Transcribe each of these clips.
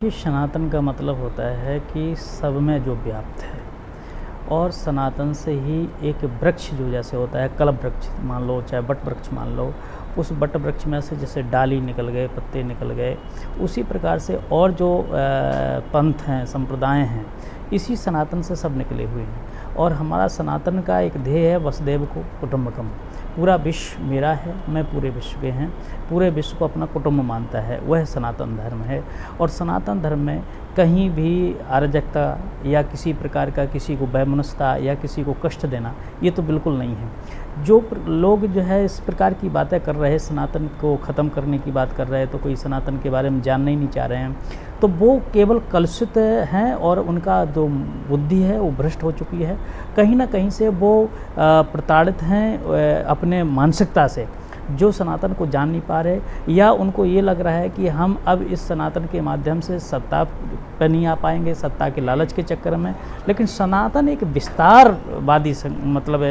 ये सनातन का मतलब होता है कि सब में जो व्याप्त है और सनातन से ही एक वृक्ष जो जैसे होता है कल्प वृक्ष मान लो चाहे बट वृक्ष मान लो। उस बट वृक्ष में से जैसे डाली निकल गए पत्ते निकल गए उसी प्रकार से और जो पंथ हैं संप्रदाय हैं इसी सनातन से सब निकले हुए हैं। और हमारा सनातन का एक ध्येय है वसुदेव को कुटुम्बकम। पूरा विश्व मेरा है, मैं पूरे विश्व के हैं, पूरे विश्व को अपना कुटुंब मानता है, वह सनातन धर्म है। और सनातन धर्म में कहीं भी अराजकता या किसी प्रकार का किसी को वैमनस्यता या किसी को कष्ट देना ये तो बिल्कुल नहीं है। जो लोग जो है इस प्रकार की बातें कर रहे हैं, सनातन को ख़त्म करने की बात कर रहे हैं, तो कोई सनातन के बारे में जानना ही नहीं चाह रहे हैं, तो वो केवल कलुषित हैं और उनका जो बुद्धि है वो भ्रष्ट हो चुकी है। कहीं ना कहीं से वो प्रताड़ित हैं अपने मानसिकता से, जो सनातन को जान नहीं पा रहे, या उनको ये लग रहा है कि हम अब इस सनातन के माध्यम से सत्ता पर नहीं आ पाएंगे, सत्ता के लालच के चक्कर में। लेकिन सनातन एक विस्तारवादी मतलब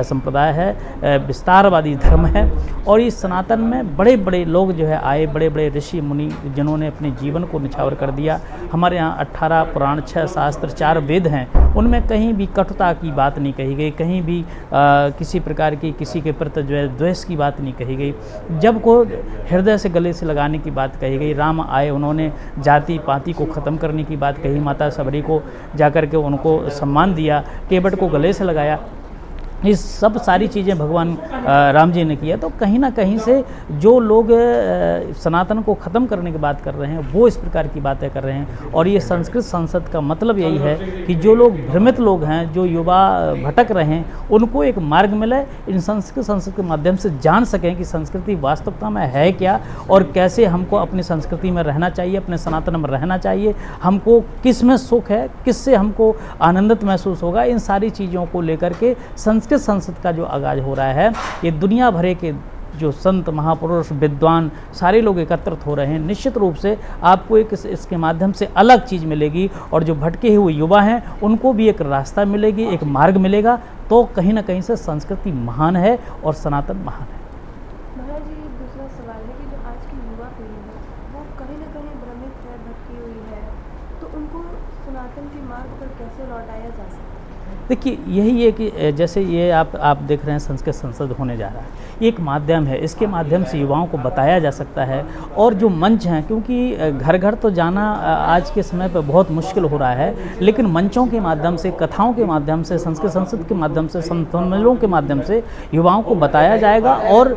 संप्रदाय है, विस्तारवादी धर्म है। और इस सनातन में बड़े बड़े लोग जो है आए, बड़े बड़े ऋषि मुनि जिन्होंने अपने जीवन को निछावर कर दिया। हमारे यहाँ 18 पुराण, 6 शास्त्र, 4 वेद हैं, उनमें कहीं भी कटुता की बात नहीं कही गई, कहीं भी किसी प्रकार की किसी के प्रति जो है द्वेष की बात नहीं कही गई। जब को हृदय से गले से लगाने की बात कही गई, राम आए, उन्होंने जाति पाति को ख़त्म करने की बात कही, माता सबरी को जाकर के उनको सम्मान दिया, केवट को गले से लगाया। ये सब सारी चीज़ें भगवान राम जी ने किया। तो कहीं ना कहीं से जो लोग सनातन को ख़त्म करने की बात कर रहे हैं वो इस प्रकार की बातें कर रहे हैं। और ये संस्कृत संसद का मतलब यही है कि जो लोग भ्रमित लोग हैं, जो युवा भटक रहे हैं, उनको एक मार्ग मिले, इन संस्कृत संसद के माध्यम से जान सकें कि संस्कृति वास्तविकता में है क्या और कैसे हमको अपनी संस्कृति में रहना चाहिए, अपने सनातन में रहना चाहिए, हमको किस में सुख है, किससे हमको आनंदित महसूस होगा। इन सारी चीज़ों को लेकर के संस्कृत संसद का जो आगाज हो रहा है, ये दुनिया भरे के जो संत महापुरुष विद्वान सारे लोग एकत्रित हो रहे हैं। निश्चित रूप से आपको एक इसके माध्यम से अलग चीज़ मिलेगी और जो भटके हुए युवा हैं उनको भी एक रास्ता मिलेगी, एक मार्ग मिलेगा। तो कहीं ना कहीं से संस्कृति महान है और सनातन महान है। महाराज जी, दूसरा सवाल है कि जो आज की युवा पीढ़ी है वो कहीं ना कहीं भ्रमित है, भटकी हुई है, तो उनको सनातन के मार्ग पर कैसे लौटाया जा सकता है? देखिए यही है कि जैसे ये आप देख रहे हैं संस्कृत संसद होने जा रहा है, ये एक माध्यम है, इसके माध्यम से युवाओं को बताया जा सकता है। और जो मंच हैं, क्योंकि घर घर तो जाना आज के समय पर बहुत मुश्किल हो रहा है, लेकिन मंचों के माध्यम से, कथाओं के माध्यम से, संस्कृत संसद के माध्यम से, सम्मेलनों के माध्यम से युवाओं को बताया जाएगा। और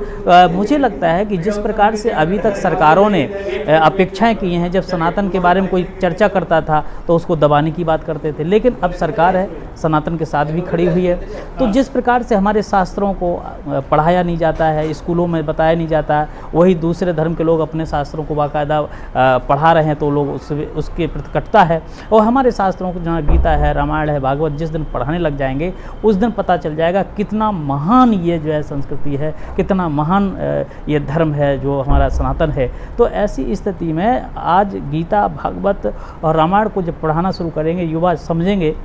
मुझे लगता है कि जिस प्रकार से अभी तक सरकारों ने अपेक्षाएं की हैं, जब सनातन के बारे में कोई चर्चा करता था तो उसको दबाने की बात करते थे, लेकिन अब सरकार है सनातन के साथ भी खड़ी हुई है। तो जिस प्रकार से हमारे शास्त्रों को पढ़ाया नहीं जाता है, स्कूलों में बताया नहीं जाता है, वही दूसरे धर्म के लोग अपने शास्त्रों को बाकायदा पढ़ा रहे हैं, तो लोग उसके प्रति कटता है। और हमारे शास्त्रों को जहाँ गीता है, रामायण है, भागवत जिस दिन पढ़ाने लग जाएंगे उस दिन पता चल जाएगा कितना महान ये जो है संस्कृति है, कितना महान ये धर्म है जो हमारा सनातन है। तो ऐसी स्थिति में आज गीता, भागवत और रामायण को जब पढ़ाना शुरू करेंगे, युवा समझेंगे,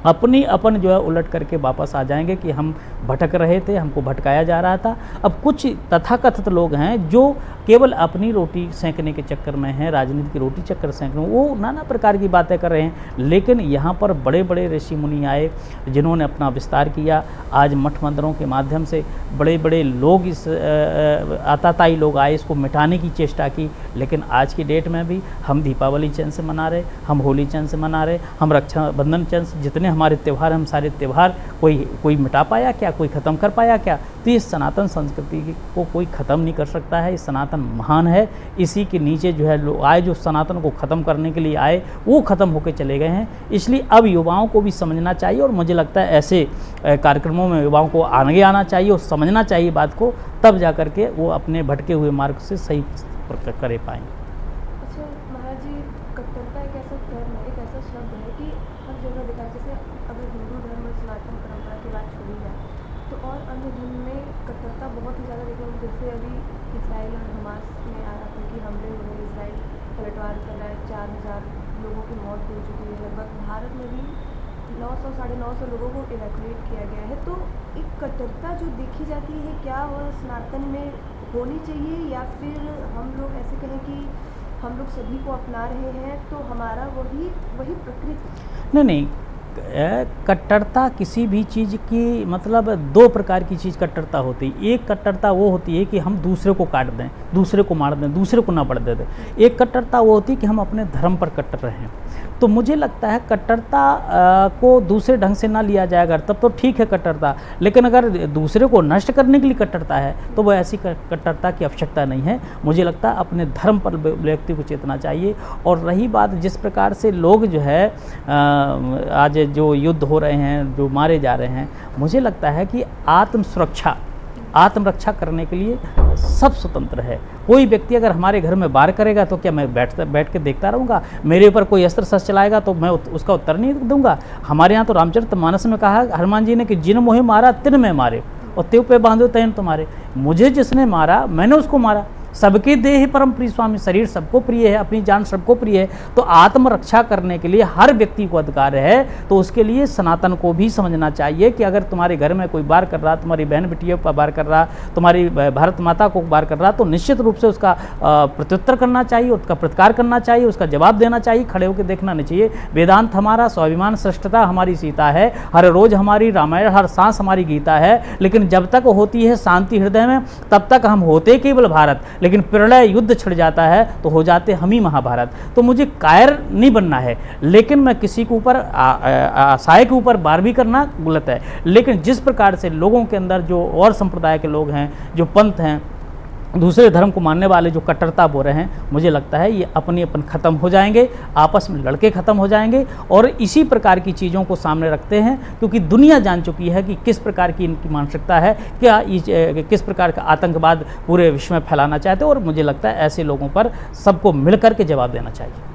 अपनी अपन जो है उलट करके वापस आ जाएंगे कि हम भटक रहे थे, हमको भटकाया जा रहा था। अब कुछ तथाकथित लोग हैं जो केवल अपनी रोटी सेंकने के चक्कर में हैं, राजनीति की रोटी चक्कर सेंकने, वो नाना प्रकार की बातें कर रहे हैं। लेकिन यहाँ पर बड़े बड़े ऋषि मुनि आए जिन्होंने अपना विस्तार किया। आज मठ मंदिरों के माध्यम से बड़े बड़े लोग, इस आताताई लोग आए, इसको मिटाने की चेष्टा की। लेकिन आज की डेट में भी हम दीपावली चैन से मना रहे, हम होली चैन से मना रहे, हम रक्षाबंधन चैन से, जितने हमारे त्यौहार, हम सारे त्यौहार कोई मिटा पाया क्या, कोई ख़त्म कर पाया क्या? तो ये सनातन संस्कृति को कोई ख़त्म नहीं कर सकता है। ये सनातन महान है। इसी के नीचे जो है लोग आए, जो सनातन को ख़त्म करने के लिए आए, वो ख़त्म होकर चले गए हैं। इसलिए अब युवाओं को भी समझना चाहिए, और मुझे लगता है ऐसे कार्यक्रमों में युवाओं को आगे आना चाहिए और समझना चाहिए बात को, तब जा कर के वो अपने भटके हुए मार्ग से सही करे पाएंगे। अच्छा महाराज जी, कट्टरता एक ऐसा टर्म है, एक ऐसा शब्द है कि हर जगह दिखा। जैसे अगर हिंदू धर्म और सनातन परंपरा की बात छोड़ी जाए तो और अन्य धर्म में कट्टरता बहुत ही ज़्यादा देखने को, जैसे अभी इसराइल और हमास में आ रहा था कि हमले हो रहे, इसराइल पलटवार कर रहा है, 4000 लोगों की मौत हो चुकी है लगभग। भारत में भी 900 साढ़े 900 लोगों को इवैक्यूएट किया गया है। तो एक कट्टरता जो देखी जाती है, क्या वह सनातन में होनी चाहिए, या फिर हम लोग ऐसे कहें कि हम लोग सभी को अपना रहे हैं, तो हमारा वही प्रकृति। नहीं, कट्टरता किसी भी चीज़ की मतलब दो प्रकार की चीज़ कट्टरता होती है। एक कट्टरता वो होती है कि हम दूसरे को काट दें, दूसरे को मार दें, दूसरे को ना बढ़ दे दें। एक कट्टरता वो होती है कि हम अपने धर्म पर कट्टर रहे हैं। तो मुझे लगता है कट्टरता को दूसरे ढंग से ना लिया जाए अगर, तब तो ठीक है कट्टरता, लेकिन अगर दूसरे को नष्ट करने के लिए कट्टरता है तो वो ऐसी कट्टरता की आवश्यकता नहीं है। मुझे लगता है अपने धर्म पर व्यक्ति को चेतना चाहिए। और रही बात जिस प्रकार से लोग जो है आज जो युद्ध हो रहे हैं, जो मारे जा रहे हैं, मुझे लगता है कि आत्मरक्षा करने के लिए सब स्वतंत्र है। कोई व्यक्ति अगर हमारे घर में वार करेगा तो क्या मैं बैठ के देखता रहूँगा? मेरे ऊपर कोई अस्त्र शस्त्र चलाएगा तो मैं उसका उत्तर नहीं दूंगा? हमारे यहाँ तो रामचरितमानस में कहा हनुमान जी ने कि जिन मोहे मारा तिन में मारे और त्यों पे बांधो तैन तुम्हारे। मुझे जिसने मारा मैंने उसको मारा। सबके देह परम प्रिय स्वामी, शरीर सबको प्रिय है, अपनी जान सबको प्रिय है। तो आत्मरक्षा करने के लिए हर व्यक्ति को अधिकार है। तो उसके लिए सनातन को भी समझना चाहिए कि अगर तुम्हारे घर में कोई वार कर रहा, तुम्हारी बहन बेटियों पर वार कर रहा, तुम्हारी भारत माता को वार कर रहा, तो निश्चित रूप से उसका प्रत्युत्तर करना चाहिए, उसका प्रतिकार करना चाहिए, उसका जवाब देना चाहिए, खड़े होकर देखना नहीं चाहिए। वेदांत हमारा, स्वाभिमान श्रेष्ठता हमारी सीता है, हर रोज हमारी रामायण, हर सांस हमारी गीता है। लेकिन जब तक होती है शांति हृदय में, तब तक हम होते केवल भारत, लेकिन प्रलय युद्ध छिड़ जाता है तो हो जाते हम ही महाभारत। तो मुझे कायर नहीं बनना है, लेकिन मैं किसी के ऊपर आशय के ऊपर वार भी करना गलत है। लेकिन जिस प्रकार से लोगों के अंदर जो और संप्रदाय के लोग हैं, जो पंथ हैं, दूसरे धर्म को मानने वाले जो कट्टरता बोल रहे हैं, मुझे लगता है ये अपनी अपन ख़त्म हो जाएंगे, आपस में लड़के ख़त्म हो जाएंगे। और इसी प्रकार की चीज़ों को सामने रखते हैं क्योंकि दुनिया जान चुकी है कि किस प्रकार की इनकी मानसिकता है, क्या किस प्रकार का आतंकवाद पूरे विश्व में फैलाना चाहते हैं। और मुझे लगता है ऐसे लोगों पर सबको मिल कर के जवाब देना चाहिए।